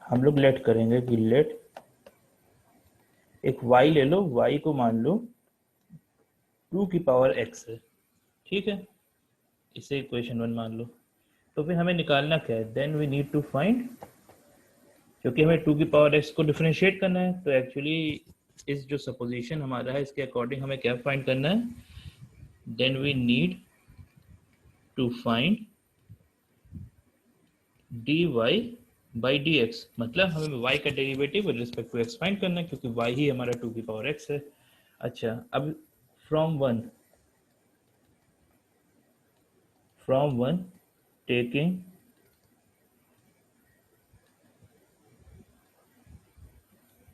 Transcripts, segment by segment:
हम लोग लेट करेंगे कि लेट एक y ले लो, y को मान लो 2 की पावर x है, ठीक है, इसे इक्वेशन 1 मान लो। तो फिर हमें निकालना क्या है, then we need to find, क्योंकि हमें 2 की पावर x को डिफरेंशिएट करना है, तो एक्चुअली इस जो सपोजिशन हमारा है इसके अकॉर्डिंग हमें क्या फाइंड करना है, then we need to find dy by D X, मतलब हमें y का derivative with respect to x find करना है, क्योंकि y ही हमारा 2 की पावर x है। अच्छा, अब from one taking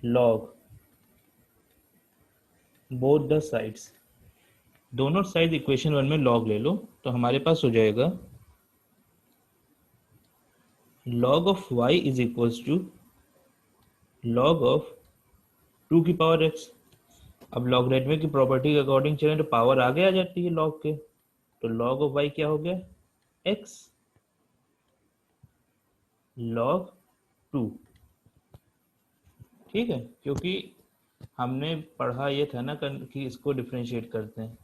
log both the sides, दोनों साइड इक्वेशन 1 में log ले लो, तो हमारे पास हो जाएगा log of y is equals to log of 2 की पावर x। अब लॉगरिथमिक की प्रॉपर्टी के अकॉर्डिंग चलें तो पावर आगे आ जाती है log के, तो log ऑफ y क्या हो गया, x log 2, ठीक है, क्योंकि हमने पढ़ा ये था ना कि इसको डिफरेंशिएट करते हैं,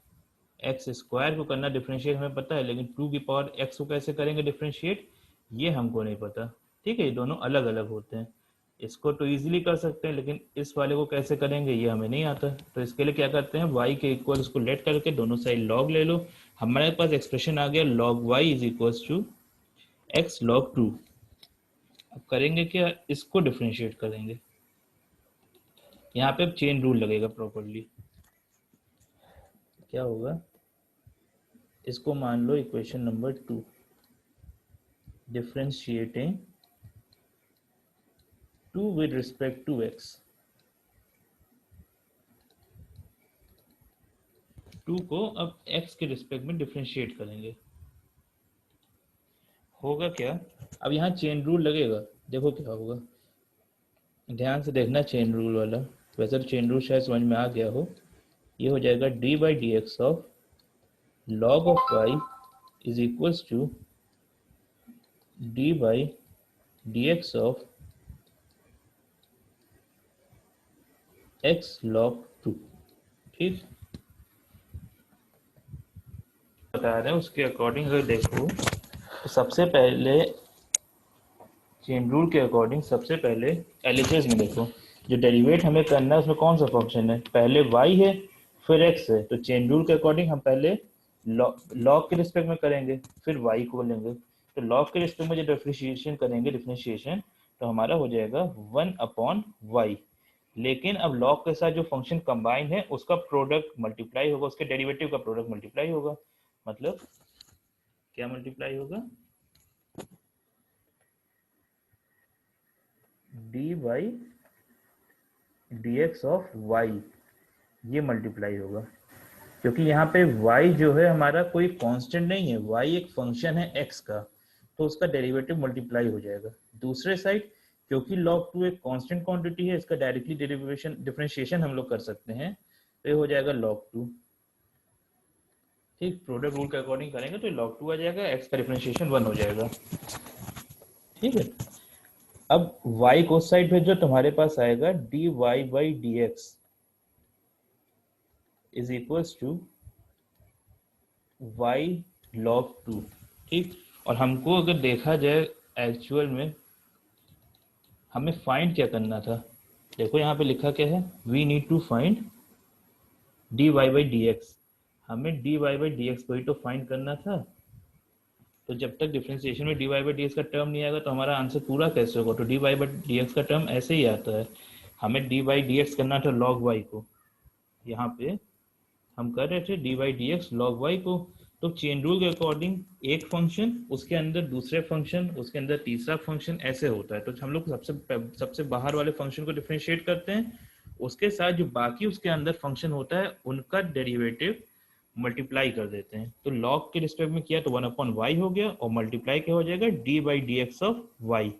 एक्स स्क्वायर को करना डिफरेंशिएट हमें पता है, लेकिन 2 की पावर एक्स को कैसे करेंगे डिफरेंशिएट, ये हमको नहीं पता, ठीक है, ये दोनों अलग अलग होते हैं। इसको तो इजीली कर सकते हैं, लेकिन इस वाले को कैसे करेंगे ये हमें नहीं आता, तो इसके लिए क्या करते हैं, y के इक्वल इसको लेट करके दोनों साइड log ले लो, हमारे पास एक्सप्रेशन आ गया log y is equals to X log 2। अब करेंगे क्या, इसको डिफरेंशिएट करेंगे, यहाँ पे चेन रूल लगेगा प्रॉपरली। क्या होगा, इसको मान लो equation number 2, differentiating 2 with respect to x, 2 को अब x के रिस्पेक्ट में डिफरेंशिएट करेंगे, होगा क्या, अब यहाँ चेन रूल लगेगा, देखो क्या होगा, ध्यान से देखना चेन रूल वाला, वैसे तो चेन रूल शायद समझ में आ गया हो, ये हो जाएगा d by D x of log of y is equals to d by D x of x log 2, ठीक, बता रहे हैं उसके अकॉर्डिंग अगर देखो तो सबसे पहले चेन रूल के अकॉर्डिंग सबसे पहले एलएचएस में देखो, जो डेरिवेट हमें करना है उसमें कौन सा फंक्शन है, पहले y है फिर x है, तो चेन रूल के अकॉर्डिंग हम पहले लॉग के रिस्पेक्ट में करेंगे फिर y को लेंगे, तो लॉग के रिस्पेक्ट में जो डिफरेंशिएशन करेंगे डिफरेंशिएशन, तो हमारा हो जाएगा 1/y, लेकिन अब लॉग के साथ जो फंक्शन कंबाइन है उसका प्रोडक्ट मल्टीप्लाई होगा, उसके डेरिवेटिव का प्रोडक्ट मल्टीप्लाई होगा, मतलब क्या मल्टीप्लाई होगा, d by D x of y, ये मल्टीप्लाई होगा, क्योंकि यहाँ पे y जो है हमारा कोई कांस्टेंट नहीं है, y एक फंक्शन है x का, तो उसका डेरिवेटिव मल्टीप्लाई हो जाएगा। दूसरे साइड क्योंकि log 2 एक कांस्टेंट क्वांटिटी है, इसका डायरेक्टली डेरिवेशन डिफरेंशिएशन हम लोग कर सकते हैं, तो ये हो जाएगा log 2, ठीक, प्रोडक्ट रूल के अकॉर्डिंग करेंगे तो log 2 आ जाएगा, x का डिफरेंशिएशन 1 हो जाएगा, ठीक है। अब y को साइड भेजो, तुम्हारे पास आएगा dy by D x is equals to y log 2, ठीक, और हमको अगर देखा जाए एक्चुअल में हमें फाइंड क्या करना था, देखो यहाँ पे लिखा क्या है, we need to find dy by D x, हमें dy बाई डी एक्स को ही तो फाइंड करना था, तो जब तक डिफरेंशिएशन में dy बाई डी एक्स का टर्म नहीं आएगा तो हमारा आंसर पूरा कैसे होगा, तो dy बाई डी एक्स का टर्म ऐसे ही आता है, हमें dy बाई डी एक्स करना था log y को, यहाँ पे हम कर रहे थे d by D x log y को, तो चेन रूल के अकॉर्डिंग एक फंक्शन उसके अंदर दूसरे फंक्शन उसके अंदर तीसरा फंक्शन ऐसे होता है, तो हम लोग सबसे बाहर वाले फंक्शन को डिफरेंशिएट करते हैं, उसके साथ जो बाकी उसके अंदर फंक्शन होता है उनका डेरिवेटिव मल्टीप्लाई कर देते हैं, तो लॉग के रिस्पेक्ट में किया तो 1/y हो गया, और मल्टीप्लाई क्या हो जाएगा d by D x of y.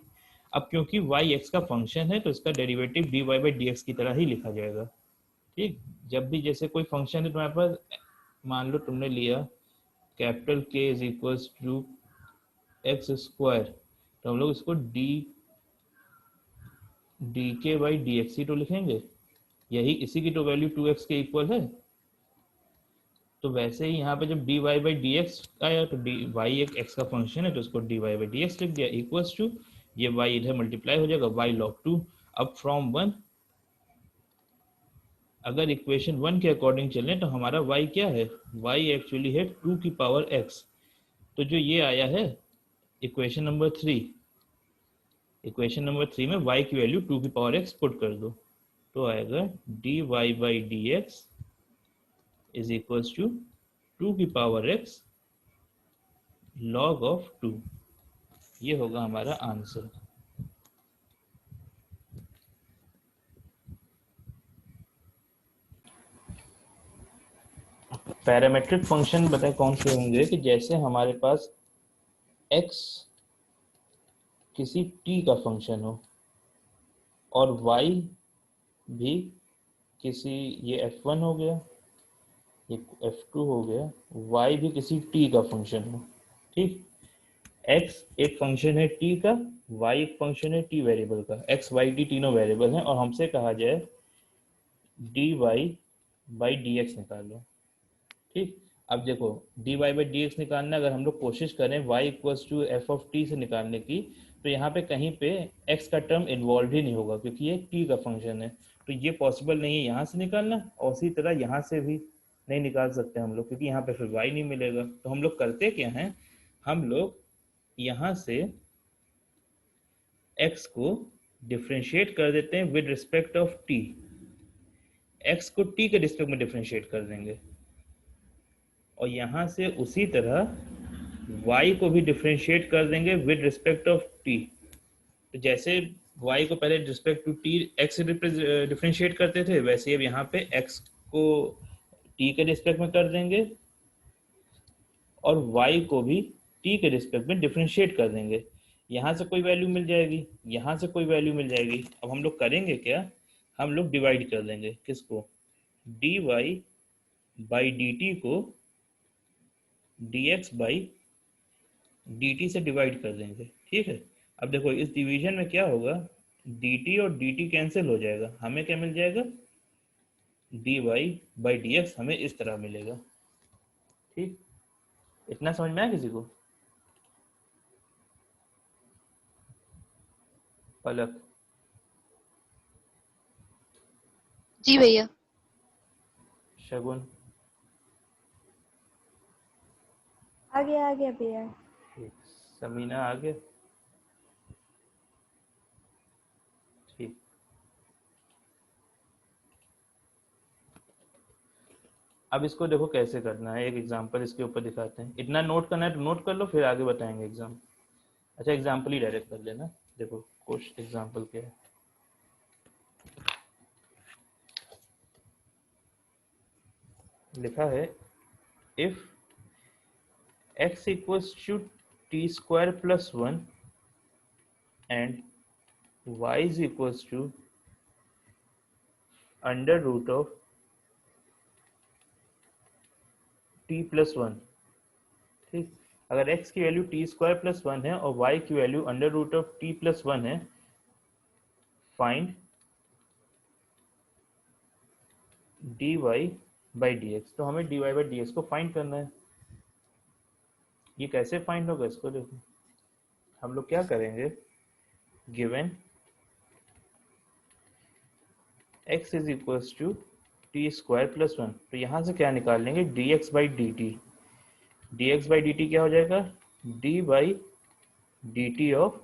अब क्योंकि y x का फंक्शन है तो इसका derivative dy by D x की तरह ही लिखा जाएगा, ठीक, जब भी जैसे कोई फंक्शन है तुम्हारे पास, मान लो तुमने लिया capital K is equals to x square, तो हम लोग इसको d d K by D x ही तो लिखेंगे, यही इसी की तो वैल्यू 2x के इक्वल है। तो वैसे ही यहाँ पे जब dy बाई डी एक्स आया तो डी वाई एक x का फंक्शन है तो उसको dy बाई डी एक्स लिख दिया इक्वल्स टू, ये y इधर मल्टीप्लाई हो जाएगा y log 2। अब फ्रॉम 1 अगर इक्वेशन 1 के अकॉर्डिंग चलें तो हमारा y क्या है, y एक्चुअली है 2 की पावर x। तो जो ये आया है इक्वेशन नंबर 3, इक्वेशन नंबर 3 में y की वैल्यू 2 की पावर x पुट कर दो तो आएगा dy by D x is equals to 2 की पावर x log ऑफ 2। ये होगा हमारा आंसर। पैरामेट्रिक फंक्शन बताए कौन से होंगे कि जैसे हमारे पास x किसी t का फंक्शन हो और y भी किसी, ये f1 हो गया, ये f2 हो गया, y भी किसी t का फंक्शन हो। ठीक, x एक फंक्शन है t का, y एक फंक्शन है t वेरिएबल का, x y t तीनों वेरिएबल हैं और हमसे कहा जाए dy बाई डी एक्स निकालो। ठीक, अब देखो dy बाई डी एक्स निकालना, अगर हम लोग कोशिश करें y equals to f of t से निकालने की तो यहाँ पे कहीं पे x का टर्म इन्वॉल्व ही नहीं होगा क्योंकि ये t का फंक्शन है, तो ये पॉसिबल नहीं है यहाँ से निकालना और उसी तरह यहाँ से भी नहीं निकाल सकते हम लोग क्योंकि यहाँ पे फिर y नहीं मिलेगा। तो हम लोग करते क्या हैं, हम लोग यहाँ से x को डिफ्रेंशिएट कर देते हैं with respect of t, x को t के रिस्पेक्ट में डिफ्रेंशिएट कर देंगे और यहाँ से उसी तरह y को भी डिफ्रेंशिएट कर देंगे विद रिस्पेक्ट ऑफ t। तो जैसे y को पहले रिस्पेक्ट टू t x से डिफ्रेंशिएट करते थे वैसे अब यहाँ पे x को t के रिस्पेक्ट में कर देंगे और y को भी t के रिस्पेक्ट में डिफ्रेंशिएट कर देंगे। यहाँ से कोई वैल्यू मिल जाएगी, यहाँ से कोई वैल्यू मिल जाएगी। अब हम लोग करेंगे क्या, हम लोग डिवाइड कर देंगे किसको, dy बाई dt को dx बाई dt से डिवाइड कर देंगे। ठीक है, अब देखो इस डिवीजन में क्या होगा, dt और dt कैंसिल हो जाएगा, हमें क्या मिल जाएगा, dy बाई dx हमें इस तरह मिलेगा। ठीक, इतना समझ में आया किसी को? पलक, जी भैया। शगुन, आ गया भैया। ठीक, समीना आ गया। ठीक, अब इसको देखो कैसे करना है, एक एग्जांपल इसके ऊपर दिखाते हैं। इतना नोट करना है तो नोट कर लो, फिर आगे बताएंगे एग्जाम। अच्छा एग्जांपल ही डायरेक्ट कर लेना। देखो क्वेश्चन एग्जांपल क्या है, लिखा है if x equals to t square plus 1 and y is equals to under root of t plus 1। ठीक, अगर x की वैल्यू t स्क्वायर प्लस 1 है और y की value under root of t plus 1 है, फाइंड dy बाई dx। तो हमें dy by dx को फाइंड करना है। ये कैसे फाइंड होगा इसको देखो, हम लोग क्या करेंगे, given x is equals to t square plus 1, तो यहाँ से क्या निकाल लेंगे, dx by dt। dx by dt क्या हो जाएगा, d by dt of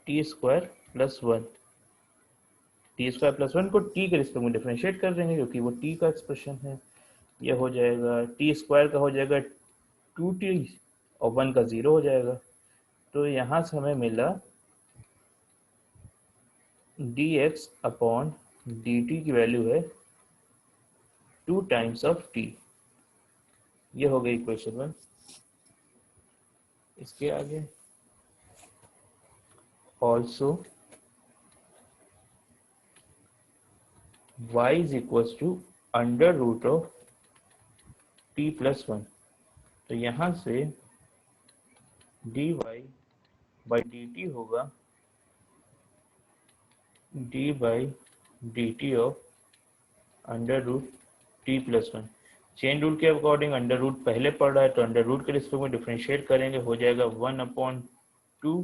t square plus 1। T square plus 1 को t के रिस्पेक्ट में डिफरेंशिएट कर देंगे क्योंकि वो t का एक्सप्रेशन है। ये हो जाएगा टी स्क्वायर का हो जाएगा 2t और 1 का 0 हो जाएगा। तो यहाँ से हमें मिला dx अपॉन dt की वैल्यू है 2 टाइम्स ऑफ t। ये हो गई इक्वेशन 1। इसके आगे also y is equals to under root of t plus 1। तो यहाँ से dy बाई dt होगा d by d t of under root t plus one. Chain rule के अकॉर्डिंग अंडर रूट पहले पढ़ रहा है तो अंडर रूट के रिस्पेक्ट में डिफ्रेंशिएट करेंगे, हो जाएगा 1/2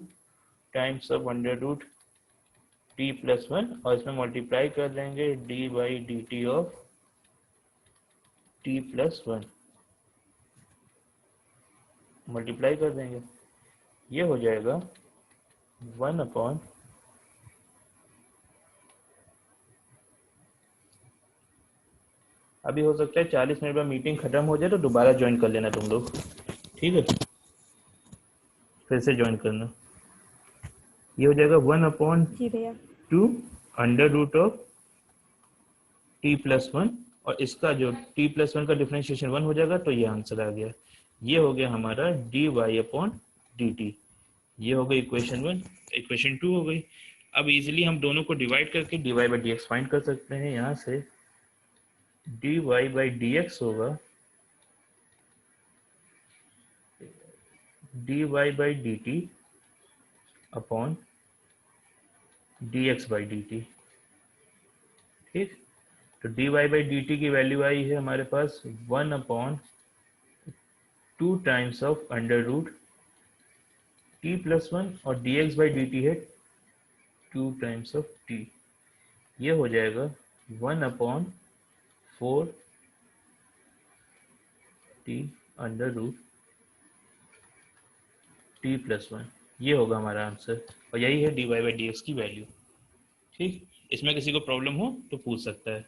times of under root t plus one, और इसमें मल्टीप्लाई कर देंगे d by d t of t plus one, multiply कर देंगे, ये हो जाएगा 1/, अभी हो सकता है 40 मिनट में मीटिंग खत्म हो जाए तो दोबारा ज्वाइन कर लेना तुम लोग, ठीक है, फिर से ज्वाइन करना। ये हो जाएगा 1/2 जी भैया। Under root of t plus one, और इसका जो टी प्लस वन का डिफरेंशिएशन 1 हो जाएगा, तो ये आंसर आ गया। ये हो गया हमारा d y upon d t. ये हो गई इक्वेशन 1। इक्वेशन 2 हो गई। अब इजीली हम दोनों को डिवाइड करके d y by D x find कर सकते हैं। यहाँ से d y by D x होगा d y by d t upon d x by d t, ठीक। तो d y by d t की वैल्यू आई है हमारे पास 1/2 times of under root t plus one, और d x by d t है 2 टाइम्स ऑफ टी। ये हो जाएगा 1/4 t under root t plus one. ये होगा हमारा आंसर, और यही है d y by D x की वैल्यू, ठीक। इसमें किसी को प्रॉब्लम हो तो पूछ सकता है।